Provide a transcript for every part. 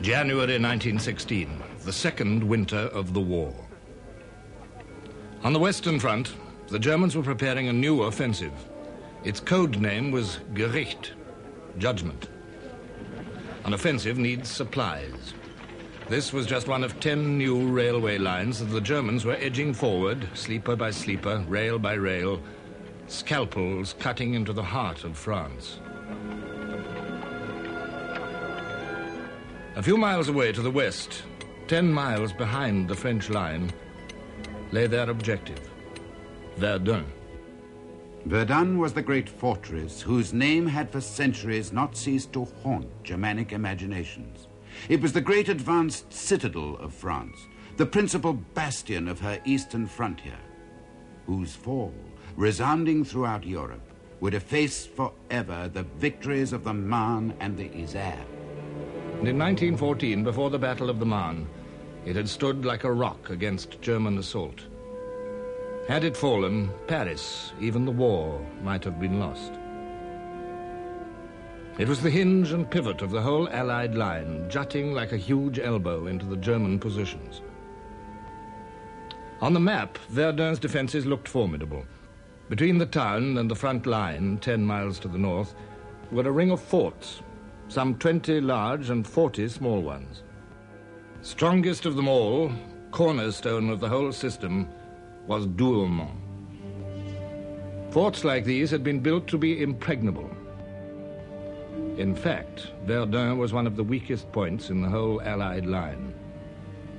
January 1916, the second winter of the war. On the Western Front, the Germans were preparing a new offensive. Its code name was Gericht, judgment. An offensive needs supplies. This was just one of 10 new railway lines that the Germans were edging forward, sleeper by sleeper, rail by rail, scalpels cutting into the heart of France. A few miles away to the west, 10 miles behind the French line, lay their objective, Verdun. Verdun was the great fortress whose name had for centuries not ceased to haunt Germanic imaginations. It was the great advanced citadel of France, the principal bastion of her eastern frontier, whose fall, resounding throughout Europe, would efface forever the victories of the Marne and the Isère. And in 1914, before the Battle of the Marne, it had stood like a rock against German assault. Had it fallen, Paris, even the war, might have been lost. It was the hinge and pivot of the whole Allied line, jutting like a huge elbow into the German positions. On the map, Verdun's defenses looked formidable. Between the town and the front line, 10 miles to the north, were a ring of forts, some 20 large and 40 small ones. Strongest of them all, cornerstone of the whole system, was Douaumont. Forts like these had been built to be impregnable. In fact, Verdun was one of the weakest points in the whole Allied line.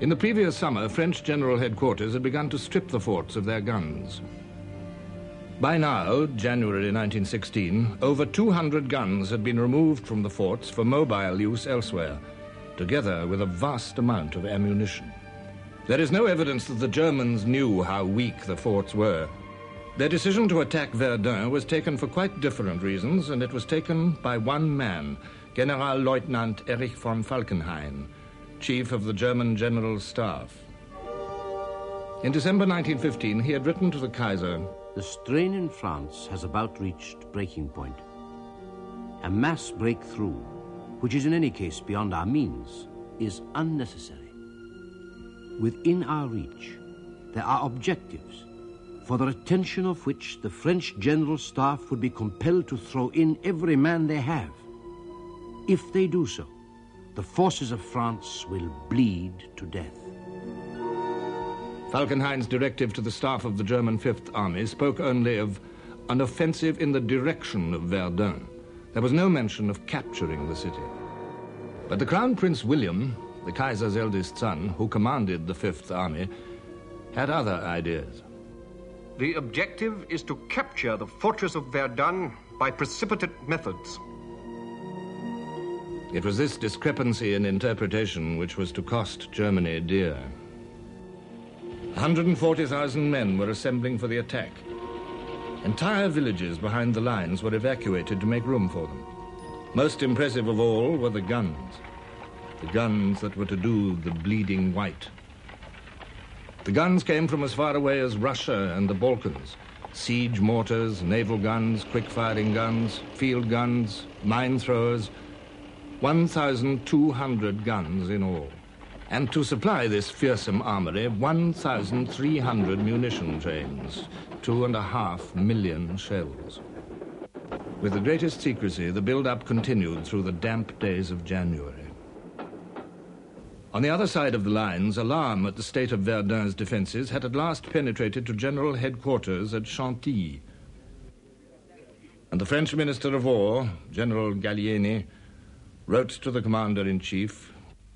In the previous summer, French General Headquarters had begun to strip the forts of their guns. By now, January 1916, over 200 guns had been removed from the forts for mobile use elsewhere, together with a vast amount of ammunition. There is no evidence that the Germans knew how weak the forts were. Their decision to attack Verdun was taken for quite different reasons, and it was taken by one man, Generalleutnant Erich von Falkenhayn, chief of the German General Staff. In December 1915, he had written to the Kaiser, "The strain in France has about reached breaking point. A mass breakthrough, which is in any case beyond our means, is unnecessary. Within our reach, there are objectives for the attention of which the French General Staff would be compelled to throw in every man they have. If they do so, the forces of France will bleed to death." Falkenhayn's directive to the staff of the German Fifth Army spoke only of an offensive in the direction of Verdun. There was no mention of capturing the city. But the Crown Prince William, the Kaiser's eldest son, who commanded the Fifth Army, had other ideas. The objective is to capture the fortress of Verdun by precipitate methods. It was this discrepancy in interpretation which was to cost Germany dear. 140,000 men were assembling for the attack. Entire villages behind the lines were evacuated to make room for them. Most impressive of all were the guns that were to do the bleeding white. The guns came from as far away as Russia and the Balkans. Siege mortars, naval guns, quick-firing guns, field guns, mine throwers, 1,200 guns in all. And to supply this fearsome armory, 1,300 munition trains, 2.5 million shells. With the greatest secrecy, the build-up continued through the damp days of January. On the other side of the lines, alarm at the state of Verdun's defenses had at last penetrated to General Headquarters at Chantilly. And the French Minister of War, General Gallieni, wrote to the Commander-in-Chief,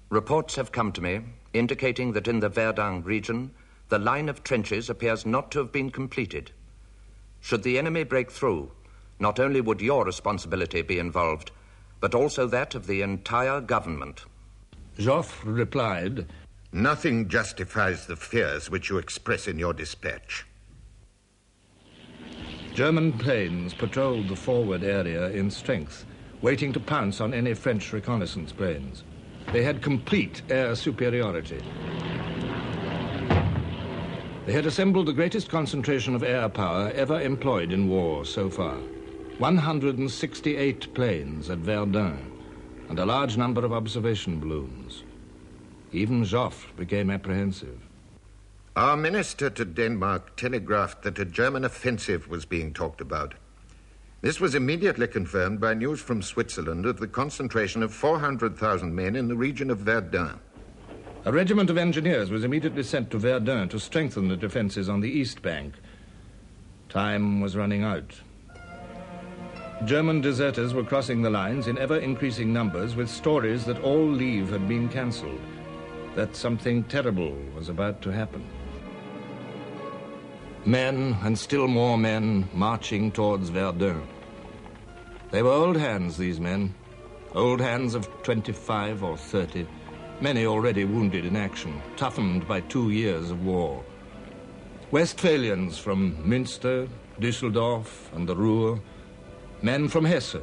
"Reports have come to me indicating that in the Verdun region, the line of trenches appears not to have been completed. Should the enemy break through, not only would your responsibility be involved, but also that of the entire government." Joffre replied, "Nothing justifies the fears which you express in your dispatch." German planes patrolled the forward area in strength, waiting to pounce on any French reconnaissance planes. They had complete air superiority. They had assembled the greatest concentration of air power ever employed in war so far. 168 planes at Verdun, and a large number of observation balloons. Even Joffre became apprehensive. Our minister to Denmark telegraphed that a German offensive was being talked about. This was immediately confirmed by news from Switzerland of the concentration of 400,000 men in the region of Verdun. A regiment of engineers was immediately sent to Verdun to strengthen the defenses on the east bank. Time was running out. German deserters were crossing the lines in ever-increasing numbers with stories that all leave had been cancelled, that something terrible was about to happen. Men, and still more men, marching towards Verdun. They were old hands, these men. Old hands of 25 or 30, many already wounded in action, toughened by 2 years of war. Westphalians from Münster, Düsseldorf, and the Ruhr. Men from Hesse,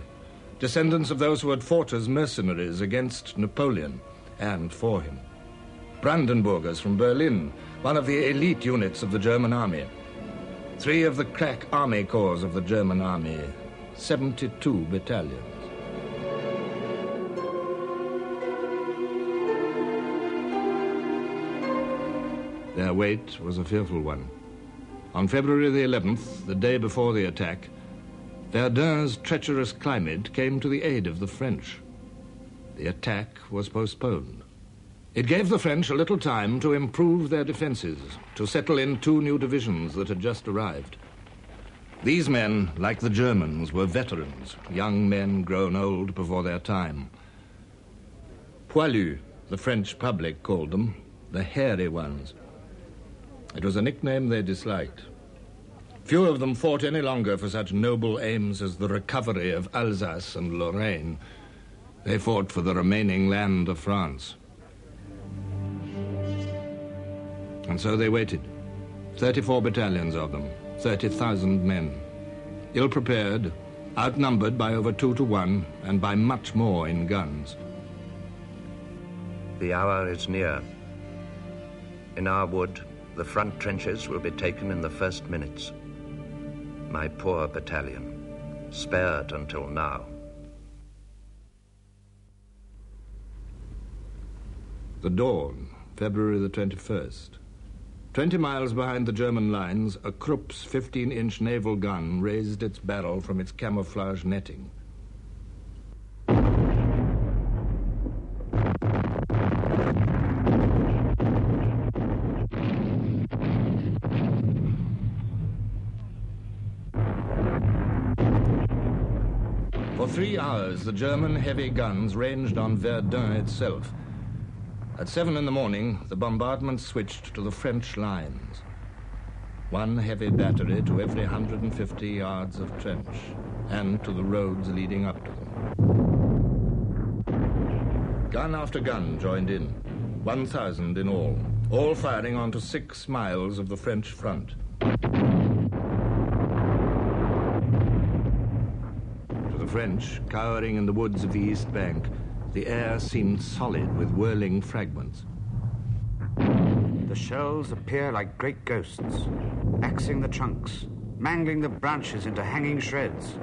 descendants of those who had fought as mercenaries against Napoleon and for him. Brandenburgers from Berlin, one of the elite units of the German army. 3 of the crack army corps of the German army, 72 battalions. Their wait was a fearful one. On February the 11th, the day before the attack, Verdun's treacherous climate came to the aid of the French. The attack was postponed. It gave the French a little time to improve their defenses, to settle in 2 new divisions that had just arrived. These men, like the Germans, were veterans, young men grown old before their time. Poilus, the French public called them, the hairy ones. It was a nickname they disliked. Few of them fought any longer for such noble aims as the recovery of Alsace and Lorraine. They fought for the remaining land of France. And so they waited. 34 battalions of them, 30,000 men. Ill-prepared, outnumbered by over 2 to 1, and by much more in guns. The hour is near. In our wood, the front trenches will be taken in the first minutes. My poor battalion, spared until now. The dawn, February the 21st. 20 miles behind the German lines, a Krupp's 15-inch naval gun raised its barrel from its camouflage netting. For 3 hours, the German heavy guns ranged on Verdun itself. At 7 in the morning, the bombardment switched to the French lines. 1 heavy battery to every 150 yards of trench, and to the roads leading up to them. Gun after gun joined in, 1,000 in all firing onto 6 miles of the French front. To the French, cowering in the woods of the East Bank, the air seemed solid with whirling fragments. The shells appear like great ghosts, axing the trunks, mangling the branches into hanging shreds.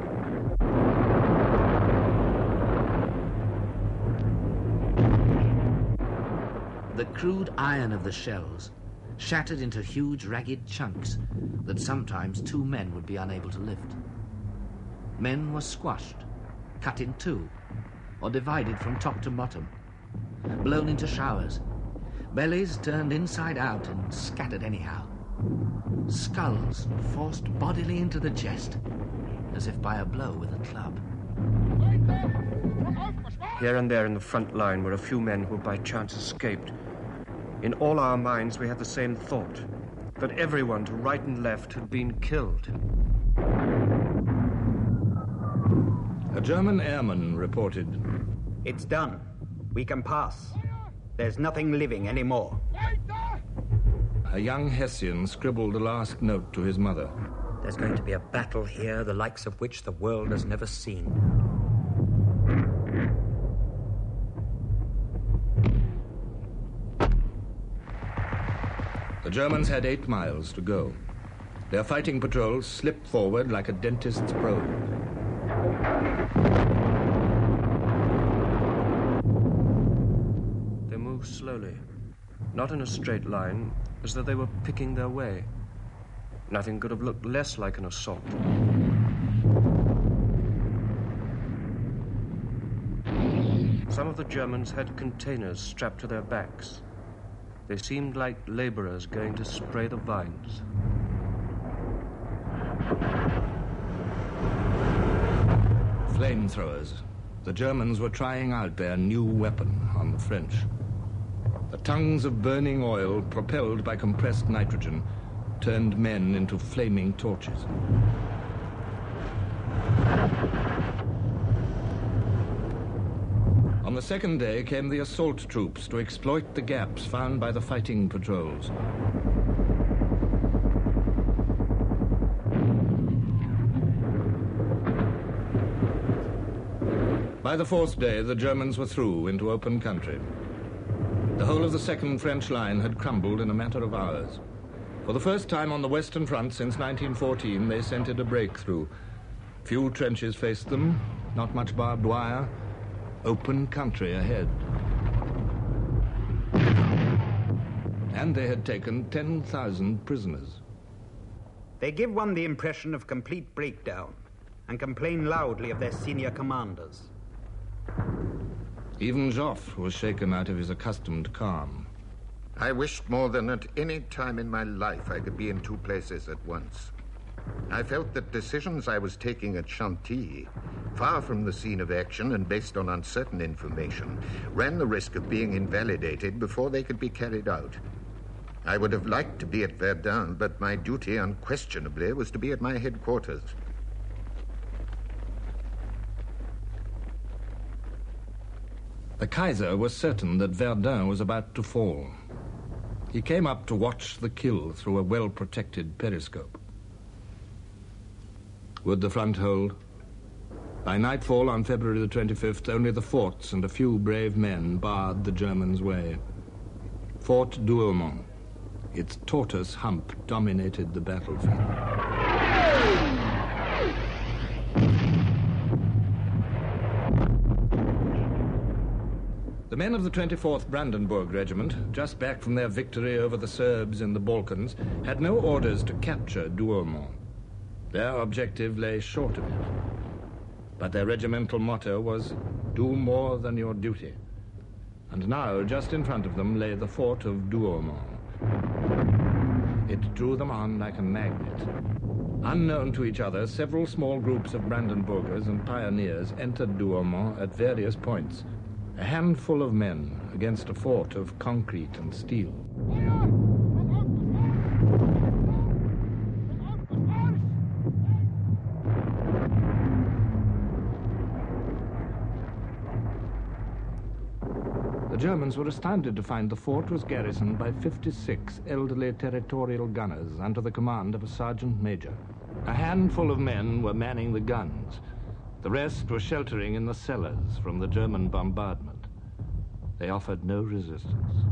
The crude iron of the shells shattered into huge ragged chunks that sometimes 2 men would be unable to lift. Men were squashed, cut in 2, or divided from top to bottom, blown into showers, bellies turned inside out and scattered anyhow, skulls forced bodily into the chest, as if by a blow with a club. Here and there in the front line were a few men who by chance escaped. In all our minds we had the same thought, that everyone to right and left had been killed. A German airman reported, "It's done. We can pass. There's nothing living anymore." A young Hessian scribbled a last note to his mother. "There's going to be a battle here, the likes of which the world has never seen." The Germans had 8 miles to go. Their fighting patrols slipped forward like a dentist's probe. moved slowly, not in a straight line, as though they were picking their way. Nothing could have looked less like an assault. Some of the Germans had containers strapped to their backs. They seemed like laborers going to spray the vines. Flamethrowers. The Germans were trying out their new weapon on the French. The tongues of burning oil, propelled by compressed nitrogen, turned men into flaming torches. On the second day came the assault troops to exploit the gaps found by the fighting patrols. By the fourth day, the Germans were through into open country. The whole of the second French line had crumbled in a matter of hours. For the first time on the Western Front since 1914, they scented a breakthrough. Few trenches faced them, not much barbed wire, open country ahead. And they had taken 10,000 prisoners. They give one the impression of complete breakdown and complain loudly of their senior commanders. Even Joffre was shaken out of his accustomed calm. I wished more than at any time in my life I could be in two places at once. I felt that decisions I was taking at Chantilly, far from the scene of action and based on uncertain information, ran the risk of being invalidated before they could be carried out. I would have liked to be at Verdun, but my duty unquestionably was to be at my headquarters. The Kaiser was certain that Verdun was about to fall. He came up to watch the kill through a well-protected periscope. Would the front hold? By nightfall on February the 25th, only the forts and a few brave men barred the Germans' way. Fort Douaumont, its tortoise hump, dominated the battlefield. The men of the 24th Brandenburg Regiment, just back from their victory over the Serbs in the Balkans, had no orders to capture Douaumont. Their objective lay short of it. But their regimental motto was, "Do more than your duty." And now, just in front of them, lay the fort of Douaumont. It drew them on like a magnet. Unknown to each other, several small groups of Brandenburgers and pioneers entered Douaumont at various points. A handful of men against a fort of concrete and steel. The Germans were astounded to find the fort was garrisoned by 56 elderly territorial gunners under the command of a sergeant major. A handful of men were manning the guns. The rest were sheltering in the cellars from the German bombardment. They offered no resistance.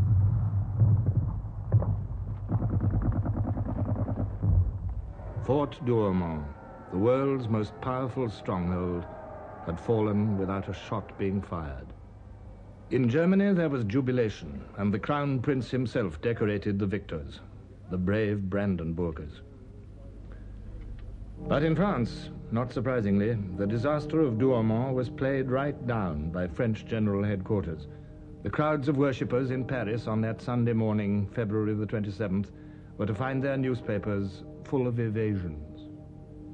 Fort Douaumont, the world's most powerful stronghold, had fallen without a shot being fired. In Germany there was jubilation, and the Crown Prince himself decorated the victors, the brave Brandenburgers. But in France, not surprisingly, the disaster of Douaumont was played right down by French General Headquarters. The crowds of worshippers in Paris on that Sunday morning, February the 27th, were to find their newspapers full of evasions.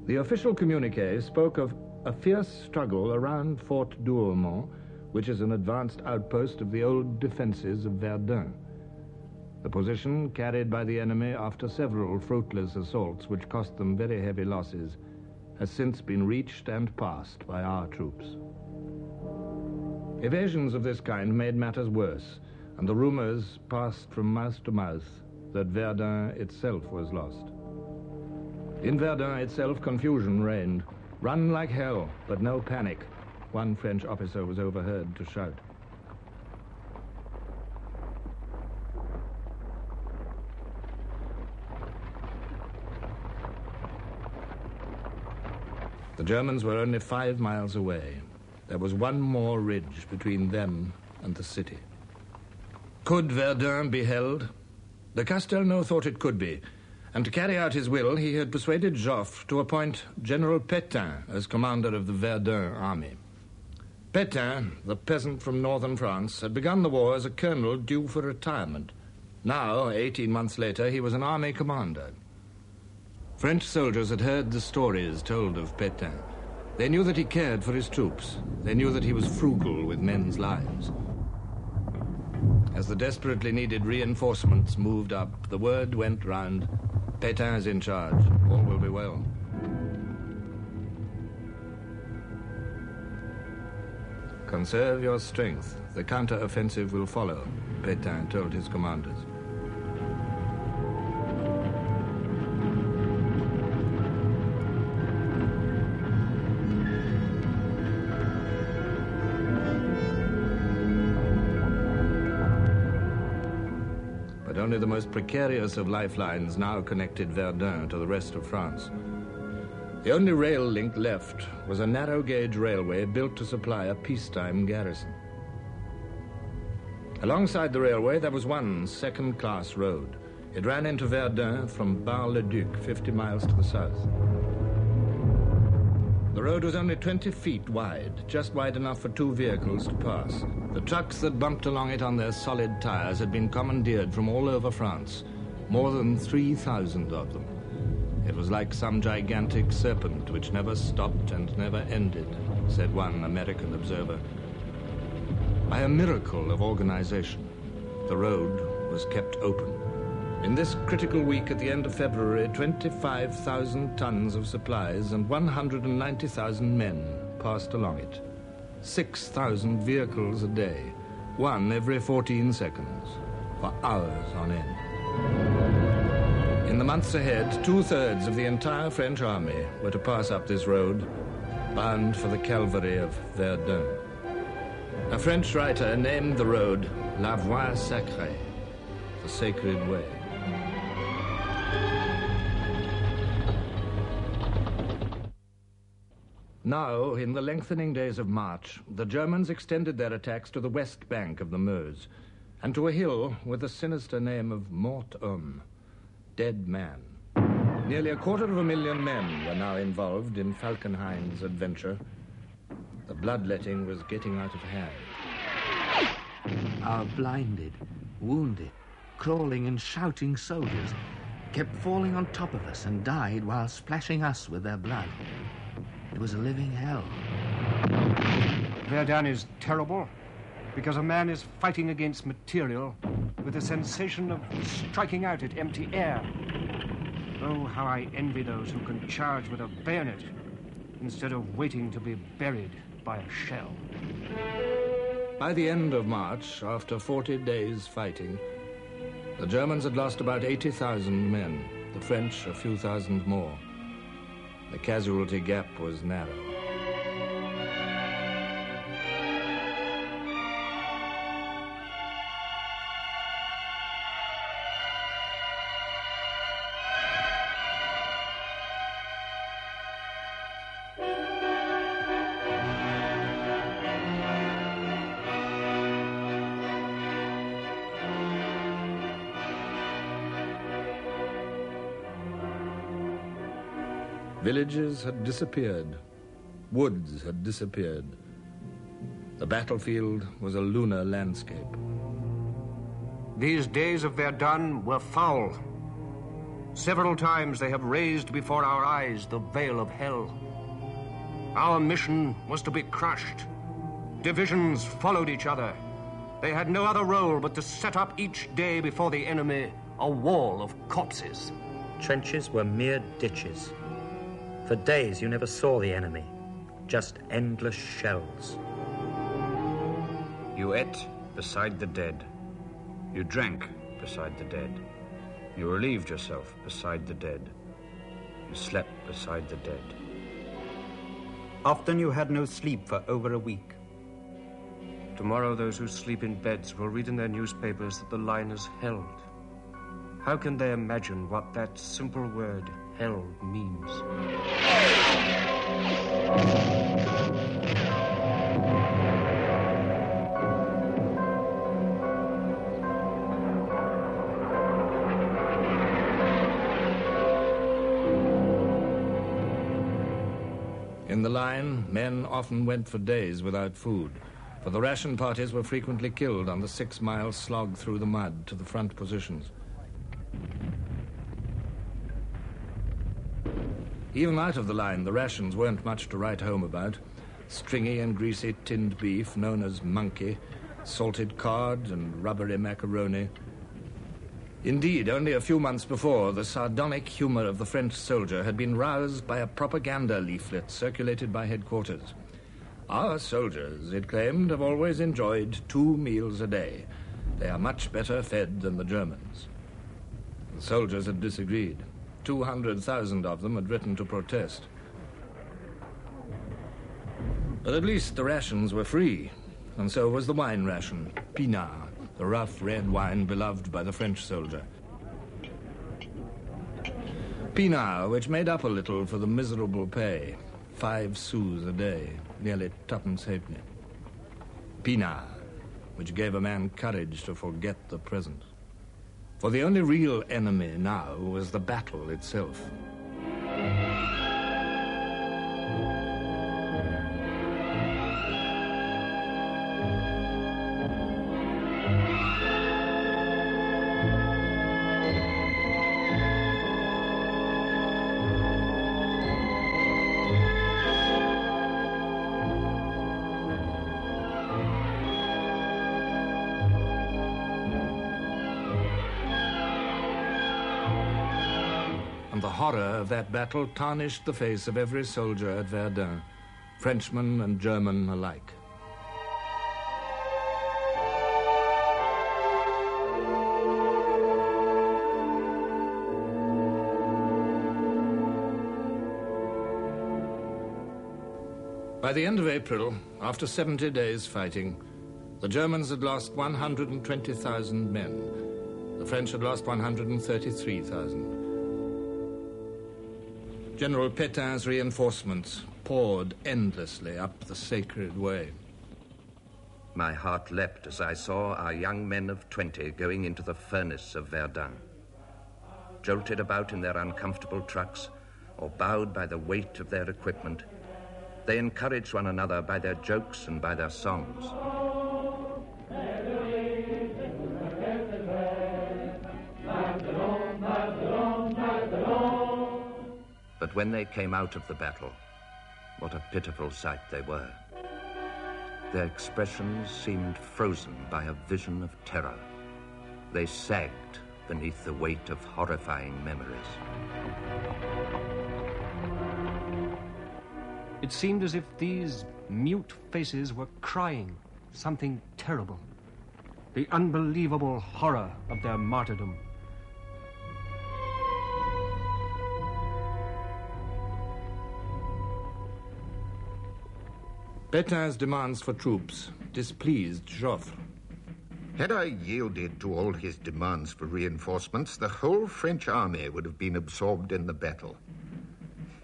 The official communiqué spoke of a fierce struggle around Fort Douaumont, which is an advanced outpost of the old defenses of Verdun. The position carried by the enemy after several fruitless assaults which cost them very heavy losses has since been reached and passed by our troops. Evasions of this kind made matters worse, and the rumors passed from mouth to mouth that Verdun itself was lost. In Verdun itself, confusion reigned. "Run like hell, but no panic," one French officer was overheard to shout. The Germans were only 5 miles away. There was one more ridge between them and the city. Could Verdun be held? De Castelnau thought it could be, and to carry out his will, he had persuaded Joffre to appoint General Pétain as commander of the Verdun army. Pétain, the peasant from northern France, had begun the war as a colonel due for retirement. Now, 18 months later, he was an army commander. French soldiers had heard the stories told of Pétain. They knew that he cared for his troops. They knew that he was frugal with men's lives. As the desperately needed reinforcements moved up, the word went round, Pétain is in charge. All will be well. Conserve your strength. The counter-offensive will follow, Pétain told his commanders. But only the most precarious of lifelines now connected Verdun to the rest of France. The only rail link left was a narrow-gauge railway built to supply a peacetime garrison. Alongside the railway, there was one second-class road. It ran into Verdun from Bar-le-Duc, 50 miles to the south. The road was only 20 feet wide, just wide enough for 2 vehicles to pass. The trucks that bumped along it on their solid tires had been commandeered from all over France, more than 3,000 of them. It was like some gigantic serpent which never stopped and never ended, said one American observer. By a miracle of organization, the road was kept open. In this critical week at the end of February, 25,000 tons of supplies and 190,000 men passed along it. 6,000 vehicles a day, one every 14 seconds, for hours on end. In the months ahead, 2/3 of the entire French army were to pass up this road, bound for the Calvary of Verdun. A French writer named the road La Voie Sacrée, the sacred way. Now, in the lengthening days of March, the Germans extended their attacks to the west bank of the Meuse, and to a hill with the sinister name of Mort-Homme, dead man. Nearly 250,000 men were now involved in Falkenhayn's adventure. The bloodletting was getting out of hand. Our blinded, wounded, crawling and shouting soldiers kept falling on top of us and died while splashing us with their blood. It was a living hell. Verdun is terrible because a man is fighting against material with the sensation of striking out at empty air. Oh, how I envy those who can charge with a bayonet instead of waiting to be buried by a shell. By the end of March, after 40 days fighting, the Germans had lost about 80,000 men, the French a few thousand more. The casualty gap was narrow. Villages had disappeared. Woods had disappeared. The battlefield was a lunar landscape. These days of Verdun were foul. Several times they have raised before our eyes the veil of hell. Our mission was to be crushed. Divisions followed each other. They had no other role but to set up each day before the enemy a wall of corpses. Trenches were mere ditches. For days you never saw the enemy, just endless shells. You ate beside the dead. You drank beside the dead. You relieved yourself beside the dead. You slept beside the dead. Often you had no sleep for over a week. Tomorrow those who sleep in beds will read in their newspapers that the line is held. How can they imagine what that simple word, hell, means? the line, men often went for days without food, for the ration parties were frequently killed on the 6-mile slog through the mud to the front positions. Even out of the line, the rations weren't much to write home about. Stringy and greasy tinned beef, known as monkey, salted cod and rubbery macaroni. Indeed, only a few months before, the sardonic humor of the French soldier had been roused by a propaganda leaflet circulated by headquarters. Our soldiers, it claimed, have always enjoyed 2 meals a day. They are much better fed than the Germans. The soldiers had disagreed. 200,000 of them had written to protest. But at least the rations were free, and so was the wine ration, pinard, the rough red wine beloved by the French soldier. Pinard, which made up a little for the miserable pay, 5 sous a day, nearly 2.5 halfpenny. Pinard, which gave a man courage to forget the present. For the only real enemy now was the battle itself. And the horror of that battle tarnished the face of every soldier at Verdun, Frenchman and German alike. By the end of April, after 70 days fighting, the Germans had lost 120,000 men. The French had lost 133,000. General Pétain's reinforcements poured endlessly up the sacred way. My heart leapt as I saw our young men of 20 going into the furnace of Verdun. Jolted about in their uncomfortable trucks or bowed by the weight of their equipment, they encouraged one another by their jokes and by their songs. But when they came out of the battle, what a pitiful sight they were. Their expressions seemed frozen by a vision of terror. They sagged beneath the weight of horrifying memories. It seemed as if these mute faces were crying something terrible. The unbelievable horror of their martyrdom. Pétain's demands for troops displeased Joffre. Had I yielded to all his demands for reinforcements, the whole French army would have been absorbed in the battle.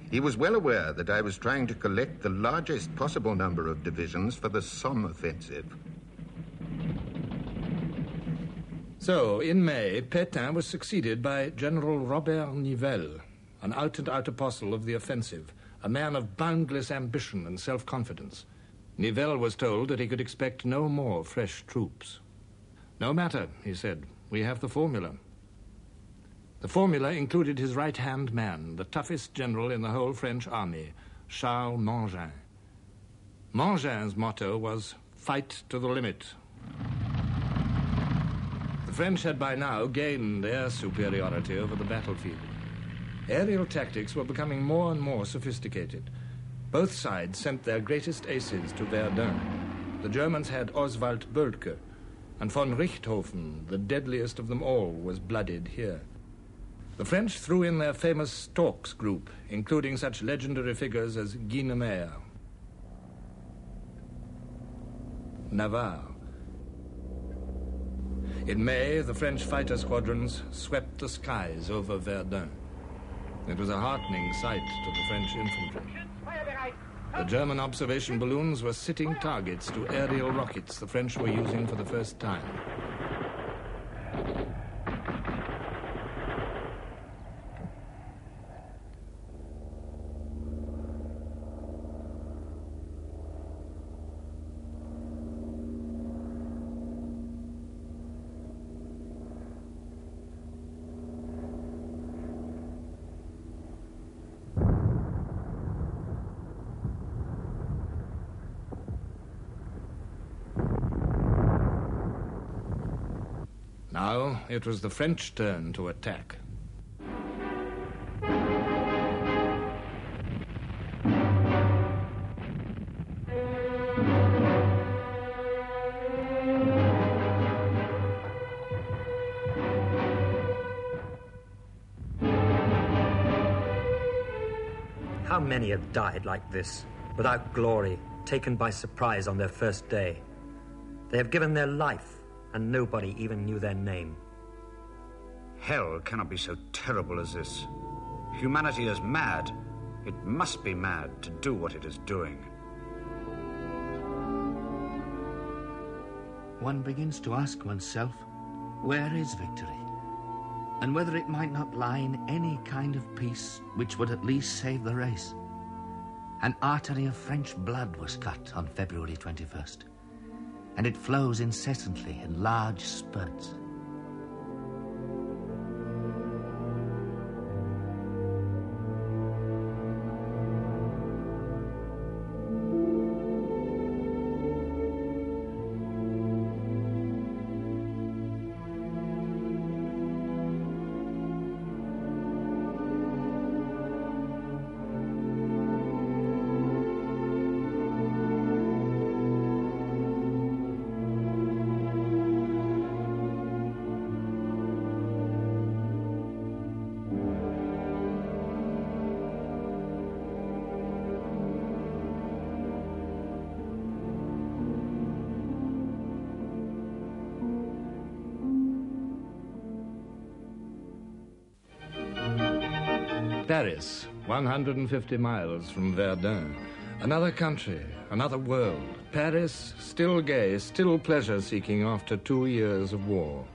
He was well aware that I was trying to collect the largest possible number of divisions for the Somme offensive. So, in May, Pétain was succeeded by General Robert Nivelle, an out-and-out apostle of the offensive, a man of boundless ambition and self-confidence. Nivelle was told that he could expect no more fresh troops. No matter, he said, we have the formula. The formula included his right-hand man, the toughest general in the whole French army, Charles Mangin. Mangin's motto was, fight to the limit. The French had by now gained air superiority over the battlefield. Aerial tactics were becoming more and more sophisticated. Both sides sent their greatest aces to Verdun. The Germans had Oswald Bölke, and von Richthofen, the deadliest of them all, was blooded here. The French threw in their famous Storks group, including such legendary figures as Guynemer, Navarre. In May, the French fighter squadrons swept the skies over Verdun. It was a heartening sight to the French infantry. The German observation balloons were sitting targets to aerial rockets the French were using for the first time. Now it was the French turn to attack. How many have died like this, without glory, taken by surprise on their first day? They have given their life, and nobody even knew their name. Hell cannot be so terrible as this. Humanity is mad. It must be mad to do what it is doing. One begins to ask oneself, where is victory? And whether it might not lie in any kind of peace which would at least save the race. An artery of French blood was cut on February 21st, and it flows incessantly in large spurts. Paris, 150 miles from Verdun. Another country, another world. Paris, still gay, still pleasure-seeking after 2 years of war.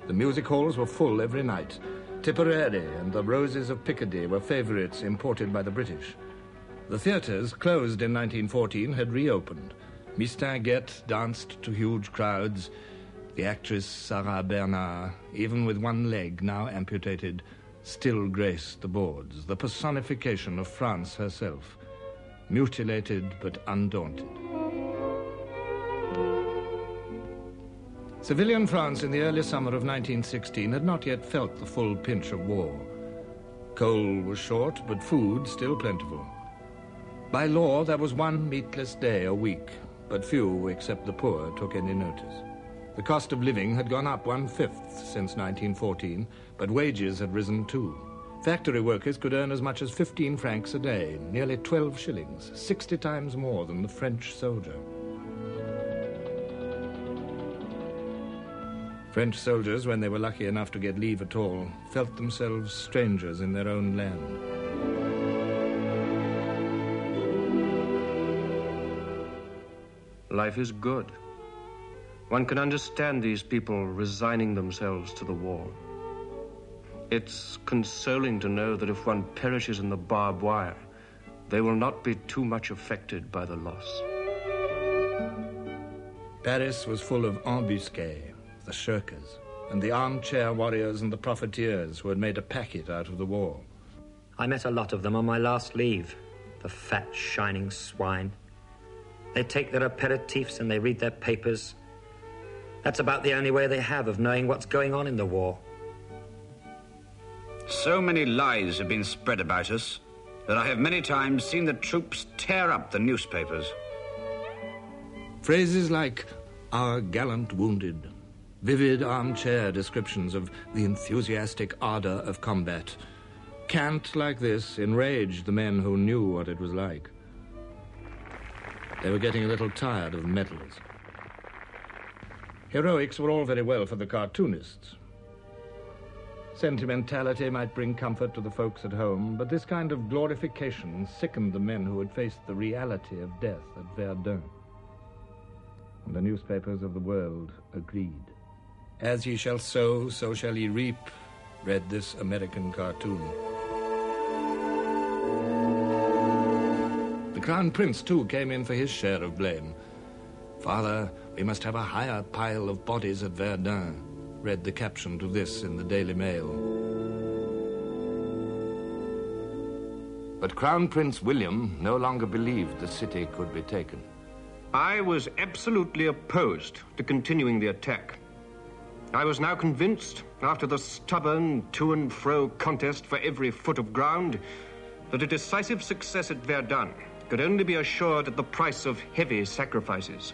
The music halls were full every night. Tipperary and the Roses of Picardy were favorites imported by the British. The theaters, closed in 1914, had reopened. Mistinguett danced to huge crowds. The actress Sarah Bernard, even with one leg now amputated, still graced the boards, the personification of France herself, mutilated but undaunted. Civilian France in the early summer of 1916 had not yet felt the full pinch of war. Coal was short, but food still plentiful. By law, there was one meatless day a week, but few except the poor took any notice. The cost of living had gone up 1/5 since 1914, but wages had risen too. Factory workers could earn as much as 15 francs a day, nearly 12 shillings, 60 times more than the French soldier. French soldiers, when they were lucky enough to get leave at all, felt themselves strangers in their own land. Life is good. One can understand these people resigning themselves to the war. It's consoling to know that if one perishes in the barbed wire, they will not be too much affected by the loss. Paris was full of embusqués, the shirkers, and the armchair warriors and the profiteers who had made a packet out of the war. I met a lot of them on my last leave, the fat, shining swine. They take their aperitifs and they read their papers. That's about the only way they have of knowing what's going on in the war. So many lies have been spread about us that I have many times seen the troops tear up the newspapers. Phrases like, "our gallant wounded," vivid armchair descriptions of the enthusiastic ardor of combat. Cant like this enraged the men who knew what it was like. They were getting a little tired of medals. Heroics were all very well for the cartoonists. Sentimentality might bring comfort to the folks at home, but this kind of glorification sickened the men who had faced the reality of death at Verdun. And the newspapers of the world agreed. "As ye shall sow, so shall ye reap," read this American cartoon. The Crown Prince, too, came in for his share of blame. "Father, we must have a higher pile of bodies at Verdun," read the caption to this in the Daily Mail. But Crown Prince William no longer believed the city could be taken. I was absolutely opposed to continuing the attack. I was now convinced, after the stubborn to-and-fro contest for every foot of ground, that a decisive success at Verdun could only be assured at the price of heavy sacrifices,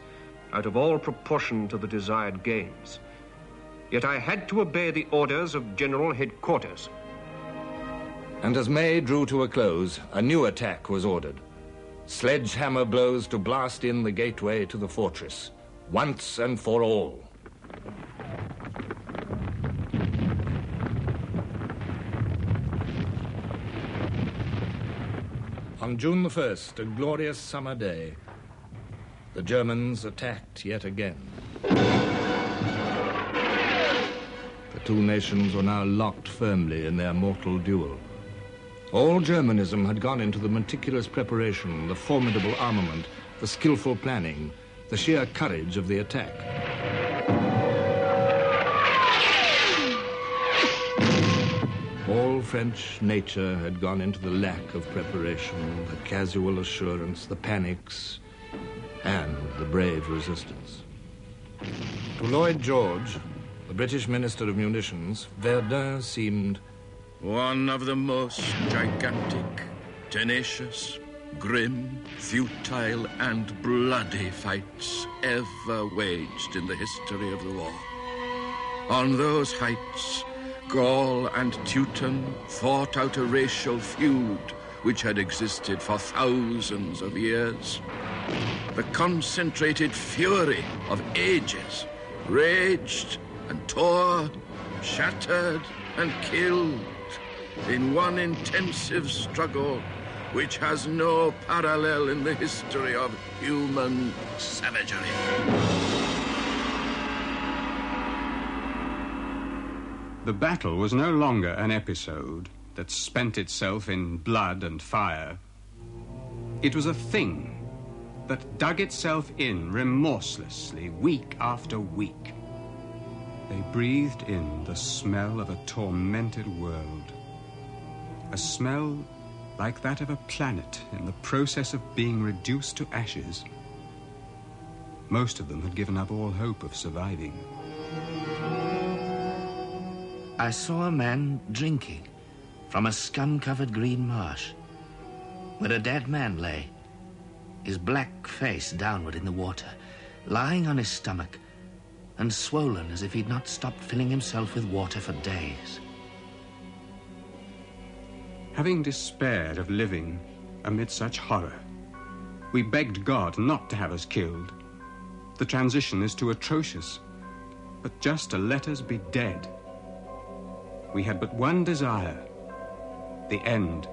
out of all proportion to the desired gains. Yet I had to obey the orders of General Headquarters. And as May drew to a close, a new attack was ordered. Sledgehammer blows to blast in the gateway to the fortress, once and for all. On June the 1st, a glorious summer day, the Germans attacked yet again. The two nations were now locked firmly in their mortal duel. All Germanism had gone into the meticulous preparation, the formidable armament, the skillful planning, the sheer courage of the attack. All French nature had gone into the lack of preparation, the casual assurance, the panics, and the brave resistance. To Lloyd George, the British Minister of Munitions, Verdun seemed one of the most gigantic, tenacious, grim, futile, and bloody fights ever waged in the history of the war. On those heights, Gaul and Teuton fought out a racial feud which had existed for thousands of years. The concentrated fury of ages raged and tore, shattered and killed in one intensive struggle which has no parallel in the history of human savagery. The battle was no longer an episode that spent itself in blood and fire. It was a thing that dug itself in remorselessly week after week. They breathed in the smell of a tormented world. A smell like that of a planet in the process of being reduced to ashes. Most of them had given up all hope of surviving. I saw a man drinking from a scum-covered green marsh, where a dead man lay, his black face downward in the water, lying on his stomach and swollen as if he'd not stopped filling himself with water for days. Having despaired of living amid such horror, we begged God not to have us killed. The transition is too atrocious, but just to let us be dead. We had but one desire, the end.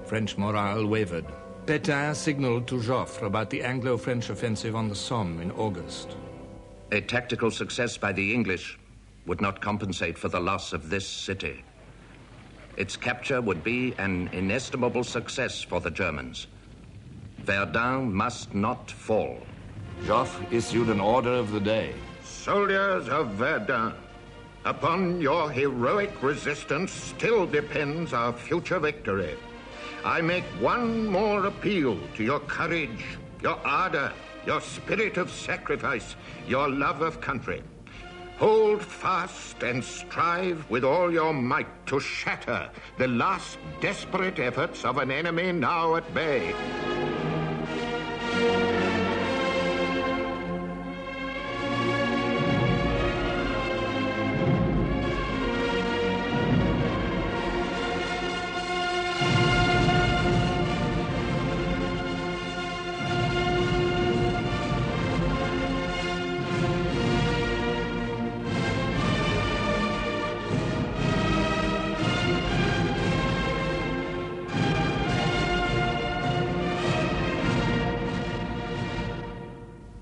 French morale wavered. Pétain signaled to Joffre about the Anglo-French offensive on the Somme in August. A tactical success by the English would not compensate for the loss of this city. Its capture would be an inestimable success for the Germans. Verdun must not fall. Joffre issued an order of the day. Soldiers of Verdun, upon your heroic resistance still depends our future victory. I make one more appeal to your courage, your ardor, your spirit of sacrifice, your love of country. Hold fast and strive with all your might to shatter the last desperate efforts of an enemy now at bay.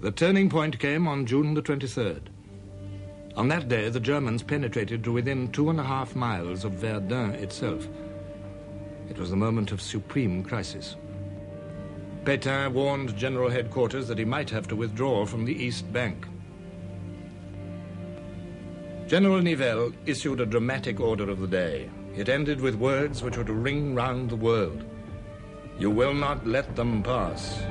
The turning point came on June the 23rd. On that day, the Germans penetrated to within 2.5 miles of Verdun itself. It was the moment of supreme crisis. Pétain warned General Headquarters that he might have to withdraw from the East Bank. General Nivelle issued a dramatic order of the day. It ended with words which were to ring round the world. "You will not let them pass."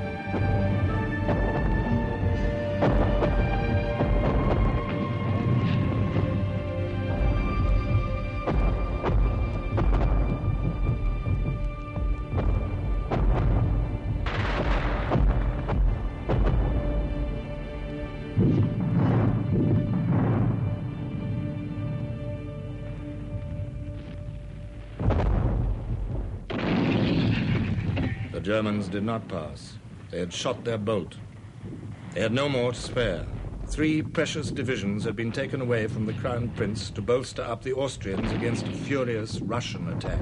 The Germans did not pass. They had shot their bolt. They had no more to spare. 3 precious divisions had been taken away from the Crown Prince to bolster up the Austrians against a furious Russian attack.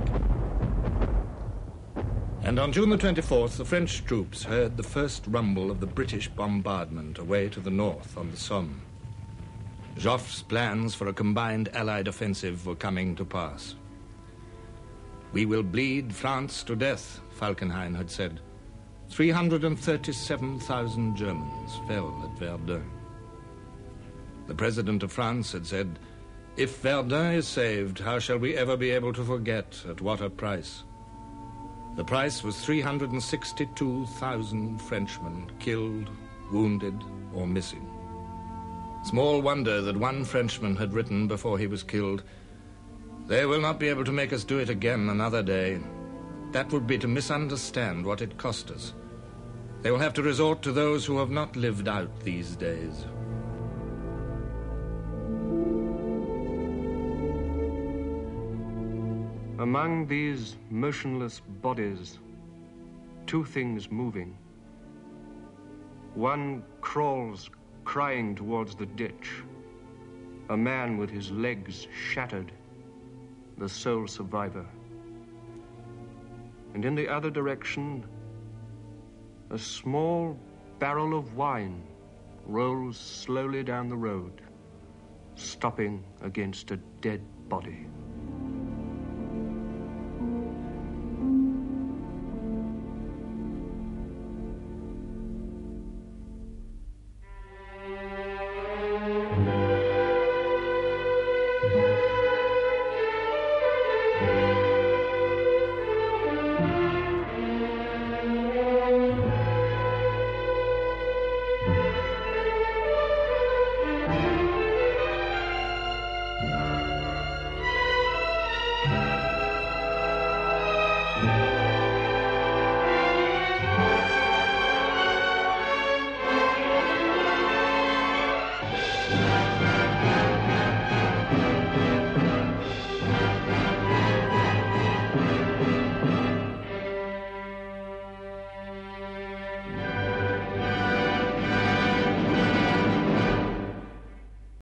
And on June the 24th, the French troops heard the first rumble of the British bombardment away to the north on the Somme. Joffre's plans for a combined Allied offensive were coming to pass. "We will bleed France to death," Falkenhayn had said. 337,000 Germans fell at Verdun. The President of France had said, "If Verdun is saved, how shall we ever be able to forget at what a price?" The price was 362,000 Frenchmen killed, wounded, or missing. Small wonder that one Frenchman had written before he was killed, "They will not be able to make us do it again another day. That would be to misunderstand what it cost us. They will have to resort to those who have not lived out these days." Among these motionless bodies, 2 things moving. One crawls, crying towards the ditch. A man with his legs shattered, the sole survivor. And in the other direction, a small barrel of wine rolls slowly down the road, stopping against a dead body.